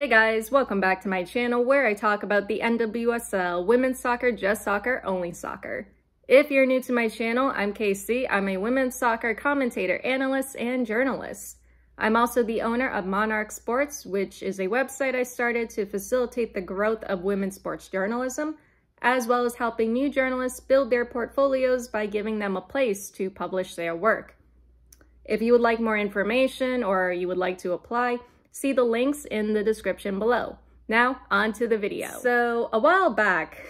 Hey guys, welcome back to my channel where I talk about the NWSL, women's soccer, just soccer, only soccer. If you're new to my channel, I'm Casey. I'm a women's soccer commentator, analyst, and journalist. I'm also the owner of Monarch Sports, which is a website I started to facilitate the growth of women's sports journalism, as well as helping new journalists build their portfolios by giving them a place to publish their work. If you would like more information or you would like to apply, see the links in the description below. Now, on to the video. So, a while back,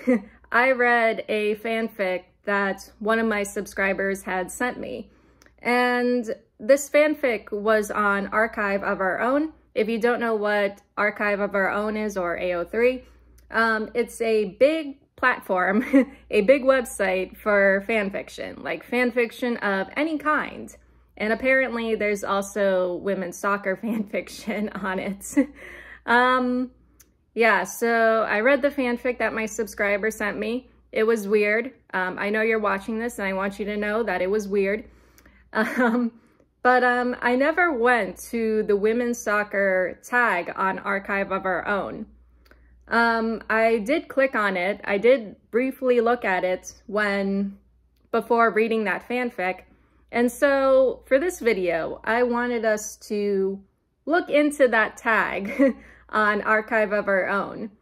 I read a fanfic that one of my subscribers had sent me. And this fanfic was on Archive of Our Own. If you don't know what Archive of Our Own is, or AO3, it's a big platform, a big website for fanfiction, like fanfiction of any kind. And apparently there's also women's soccer fanfiction on it. Yeah, so I read the fanfic that my subscriber sent me. It was weird. I know you're watching this and I want you to know that it was weird. But I never went to the women's soccer tag on Archive of Our Own. I did click on it. I did briefly look at it before reading that fanfic. And so for this video, I wanted us to look into that tag on Archive of Our Own.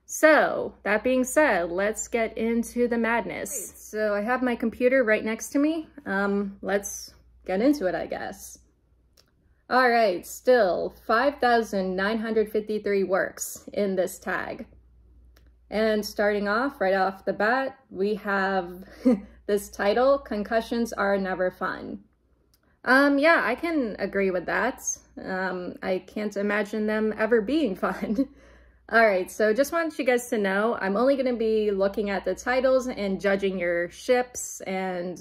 So that being said, let's get into the madness. So I have my computer right next to me. Let's get into it, I guess. All right, still 5,953 works in this tag. And starting off, right off the bat, we have this title, Concussions Are Never Fun. Yeah, I can agree with that. I can't imagine them ever being fun. All right, so just want you guys to know, I'm only going to be looking at the titles and judging your ships, and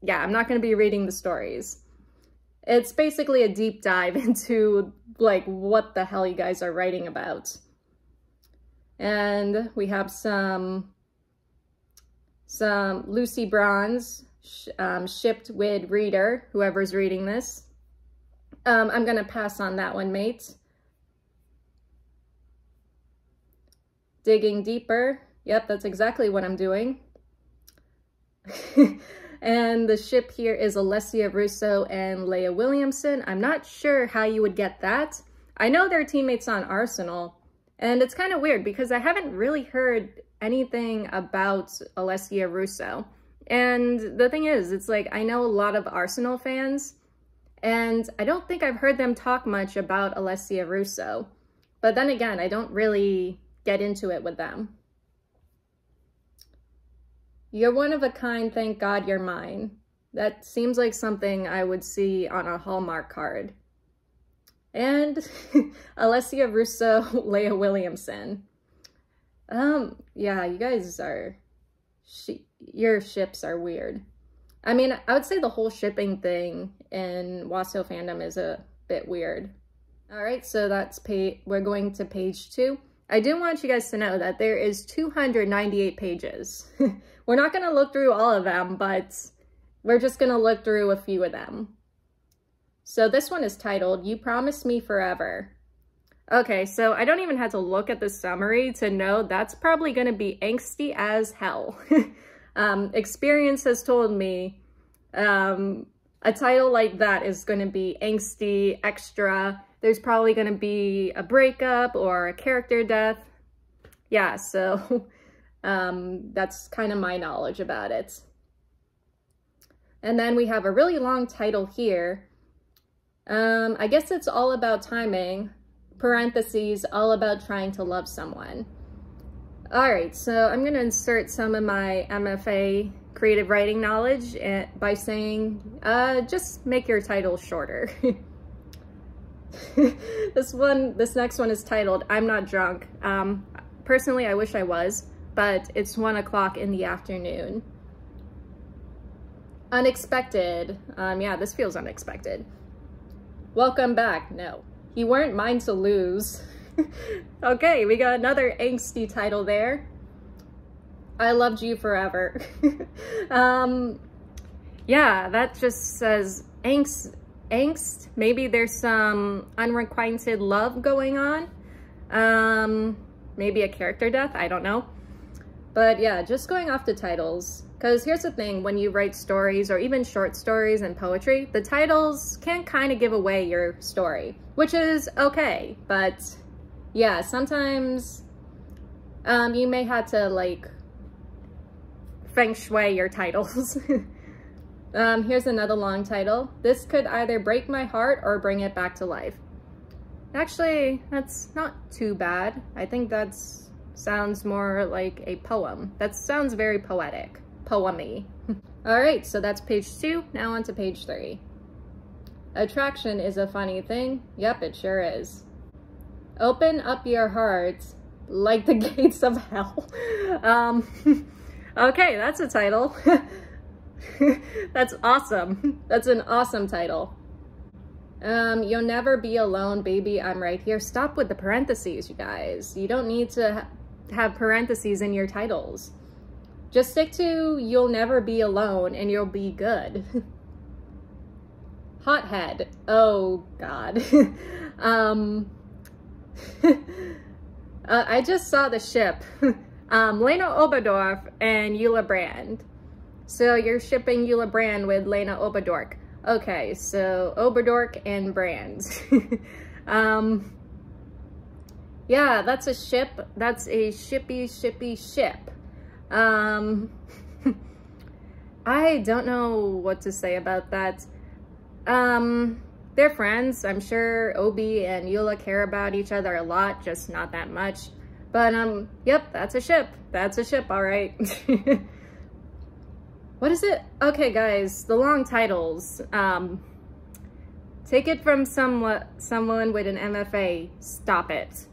yeah, I'm not going to be reading the stories. It's basically a deep dive into, like, what the hell you guys are writing about. And we have some Lucy Bronze shipped with Reader, whoever's reading this. I'm gonna pass on that one, mate. Digging Deeper. Yep, that's exactly what I'm doing. And the ship here is Alessia Russo and Leah Williamson. I'm not sure how you would get that. I know they're teammates on Arsenal, and it's kind of weird because I haven't really heard anything about Alessia Russo. And the thing is, it's like, I know a lot of Arsenal fans, and I don't think I've heard them talk much about Alessia Russo. But then again, I don't really get into it with them. You're one of a kind, thank God you're mine. That seems like something I would see on a Hallmark card. And Alessia Russo, Leah Williamson. Yeah, you guys are, your ships are weird. I mean, I would say the whole shipping thing in Wasso fandom is a bit weird. All right, so that's we're going to page 2. I do want you guys to know that there is 298 pages. We're not going to look through all of them, but we're just going to look through a few of them. So this one is titled, You Promised Me Forever. Okay, so I don't even have to look at the summary to know that's probably going to be angsty as hell. Experience has told me a title like that is going to be angsty, extra. There's probably going to be a breakup or a character death. Yeah, so that's kind of my knowledge about it. And then we have a really long title here. I guess it's all about timing. Parentheses, all about trying to love someone. All right, so I'm going to insert some of my MFA creative writing knowledge by saying, just make your title shorter. This next one is titled, I'm Not Drunk. Personally, I wish I was, but it's 1 o'clock in the afternoon. Unexpected. Yeah, this feels unexpected. Welcome back. No. You weren't mine to lose. Okay, we got another angsty title there. I loved you forever. Yeah, that just says angst. Maybe there's some unrequited love going on. Maybe a character death, I don't know. But yeah, just going off the titles, because here's the thing, when you write stories or even short stories and poetry, the titles can kind of give away your story, which is okay. But yeah, sometimes you may have to like feng shui your titles. Here's another long title. This could either break my heart or bring it back to life. Actually, that's not too bad. I think that's sounds more like a poem. That sounds very poetic, poemy. All right, so that's page 2. Now on to page 3. Attraction is a funny thing. Yep, it sure is. Open up your hearts like the gates of hell. Okay, that's a title. That's awesome. That's an awesome title. You'll never be alone, baby, I'm right here. Stop with the parentheses, you guys. You don't need to have parentheses in your titles. Just stick to you'll never be alone and you'll be good. Hothead. Oh, God. I just saw the ship. Lena Oberdorf and Eula Brand. So you're shipping Eula Brand with Lena Oberdorf. Okay, so Oberdorf and Brands. Yeah, that's a ship. That's a shippy ship. I don't know what to say about that. They're friends. I'm sure Obi and Eula care about each other a lot, just not that much. But, yep, that's a ship. That's a ship, all right. What is it? Okay, guys, the long titles. Take it from someone with an MFA. Stop it.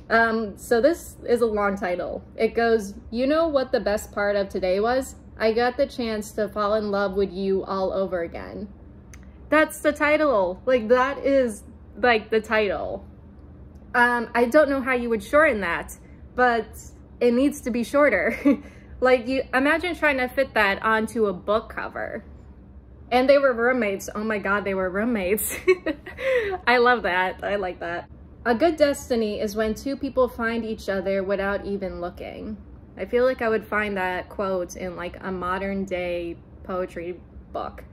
So this is a long title. It goes, you know what the best part of today was? I got the chance to fall in love with you all over again. That's the title. Like, that is, like, the title. I don't know how you would shorten that, but it needs to be shorter. Like, you imagine trying to fit that onto a book cover. And they were roommates. Oh my God, they were roommates. I love that. I like that. A good destiny is when two people find each other without even looking. I feel like I would find that quote in like a modern day poetry book.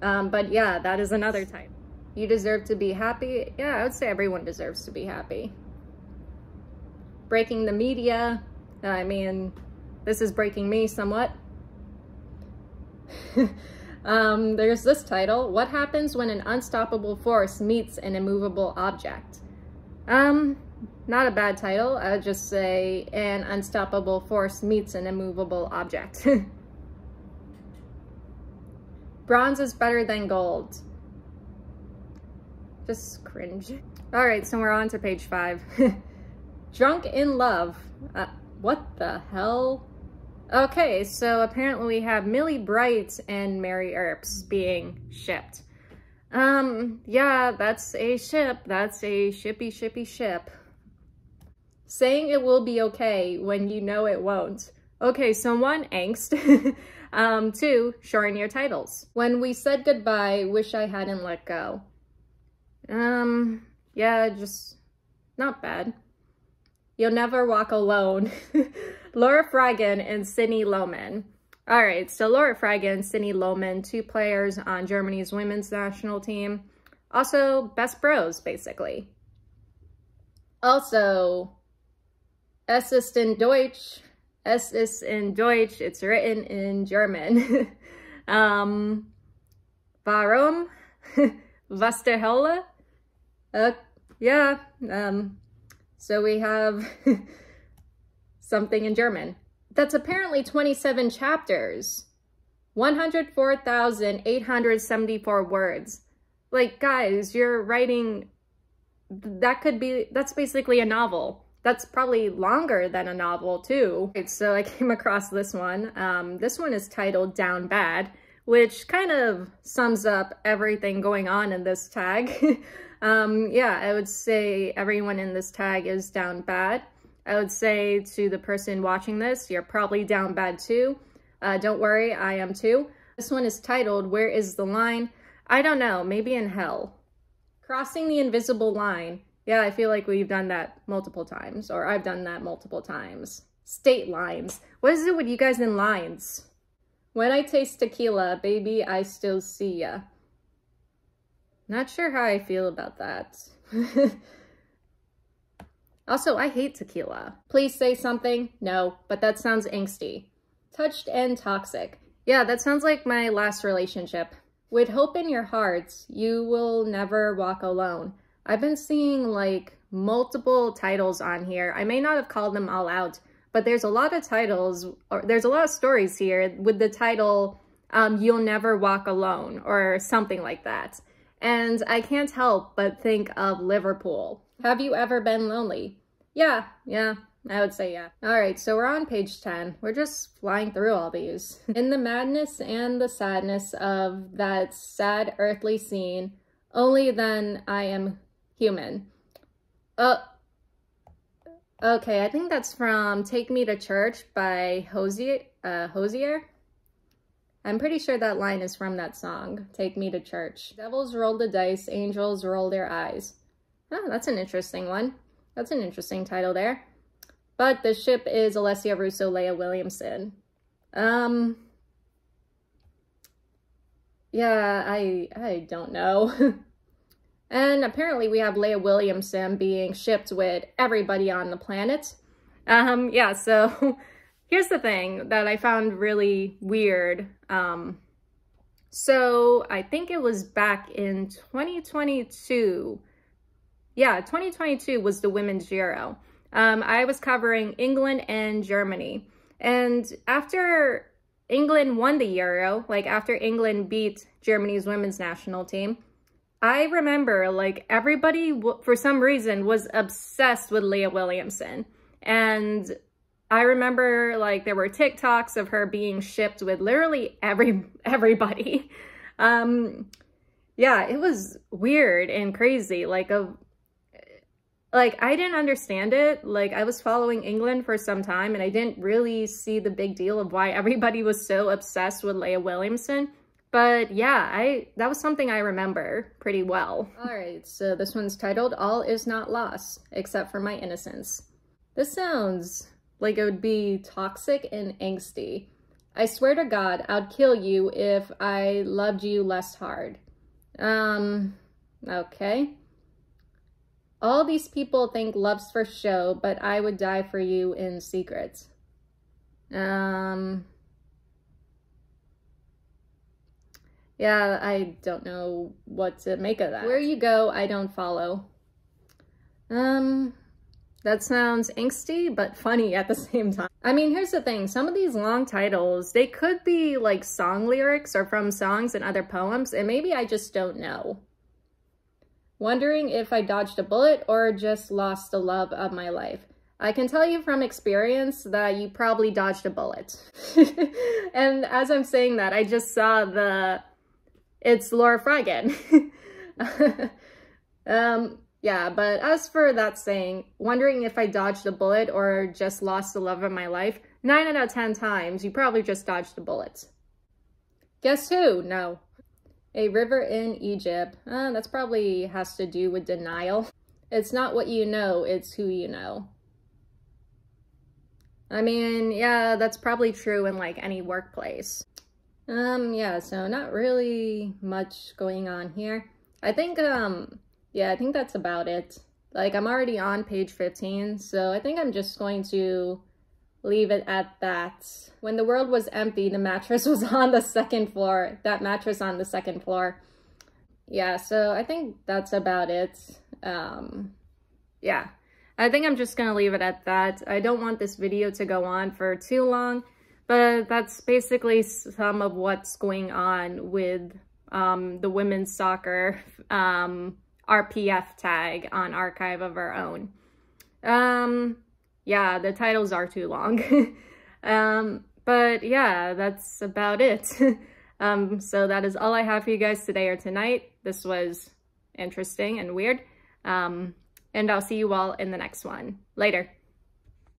But yeah, that is another type. You deserve to be happy. Yeah, I would say everyone deserves to be happy. Breaking the media. I mean, this is breaking me somewhat. There's this title. What happens when an unstoppable force meets an immovable object? Not a bad title. I would just say an unstoppable force meets an immovable object. Bronze is better than gold. Just cringe. All right, so we're on to page 5. Drunk in love. What the hell? Okay, so apparently we have Millie Bright and Mary Earps being shipped. Yeah, that's a ship. That's a shippy ship. Saying it will be okay when you know it won't. Okay, so 1, angst. 2, shorten your titles. When we said goodbye, wish I hadn't let go. Yeah, just not bad. You'll never walk alone. Laura Fragan and Sydney Lohman. All right, so Laura Fragan and Sydney Lohman, 2 players on Germany's women's national team. Also, best bros, basically. Also, es ist in Deutsch. Es ist in Deutsch. It's written in German. Warum? Was der Hölle? Yeah. So we have something in German. That's apparently 27 chapters. 104,874 words. Like, guys, you're writing, that's basically a novel. That's probably longer than a novel too. Right, so I came across this one. This one is titled Down Bad, which kind of sums up everything going on in this tag. Yeah, I would say everyone in this tag is down bad. I would say to the person watching this, you're probably down bad too. Don't worry, I am too. This one is titled, Where is the Line? I don't know, maybe in hell. Crossing the invisible line. Yeah, I feel like we've done that multiple times, or I've done that multiple times. State lines. What is it with you guys in lines? When I taste tequila, baby, I still see ya. Not sure how I feel about that. Also, I hate tequila. Please say something. No, but that sounds angsty. Touched and toxic. Yeah, that sounds like my last relationship. With hope in your hearts, you will never walk alone. I've been seeing like multiple titles on here. I may not have called them all out, but there's a lot of titles, or there's a lot of stories here with the title, You'll Never Walk Alone, or something like that. And I can't help but think of Liverpool. Have you ever been lonely? Yeah, I would say yeah. All right, so we're on page 10. We're just flying through all these. In the madness and the sadness of that sad earthly scene, only then I am human. Okay, I think that's from Take Me to Church by Hosier. I'm pretty sure that line is from that song, Take Me to Church. Devils roll the dice, angels roll their eyes. Oh, that's an interesting one. That's an interesting title there. But the ship is Alessia Russo, Leah Williamson. Yeah, I don't know. And apparently we have Leah Williamson being shipped with everybody on the planet. Yeah, so here's the thing that I found really weird. So I think it was back in 2022. Yeah, 2022 was the Women's Euro. I was covering England and Germany. And after England won the Euro, like after England beat Germany's women's national team, I remember like everybody, for some reason, was obsessed with Leah Williamson. And I remember like there were TikToks of her being shipped with literally everybody. Yeah, it was weird and crazy. Like I didn't understand it. Like I was following England for some time and I didn't really see the big deal of why everybody was so obsessed with Leah Williamson. But yeah, that was something I remember pretty well. All right, so this one's titled All Is Not Lost, Except for My Innocence. This sounds like it would be toxic and angsty. I swear to God, I'd kill you if I loved you less hard. Okay. All these people think love's for show, but I would die for you in secret. Yeah, I don't know what to make of that. Where you go, I don't follow. That sounds angsty, but funny at the same time. I mean, here's the thing. Some of these long titles, they could be like song lyrics or from songs and other poems, and maybe I just don't know. Wondering if I dodged a bullet or just lost the love of my life. I can tell you from experience that you probably dodged a bullet. And as I'm saying that, I just saw it's Laura Fraggen. Yeah, but as for that saying, wondering if I dodged a bullet or just lost the love of my life, 9 out of 10 times, you probably just dodged a bullet. Guess who? No. A river in Egypt. That's probably has to do with denial. It's not what you know, it's who you know. I mean, yeah, that's probably true in like any workplace. Yeah, so not really much going on here. I think, yeah, I think that's about it. Like, I'm already on page 15, so I think I'm just going to leave it at that. When the world was empty, the mattress was on the second floor. That mattress on the second floor. Yeah, so I think that's about it. Yeah, I think I'm just gonna leave it at that. I don't want this video to go on for too long, but that's basically some of what's going on with the women's soccer RPF tag on Archive of Our Own. Yeah, the titles are too long. But yeah, that's about it. So that is all I have for you guys today or tonight. This was interesting and weird. And I'll see you all in the next one. Later.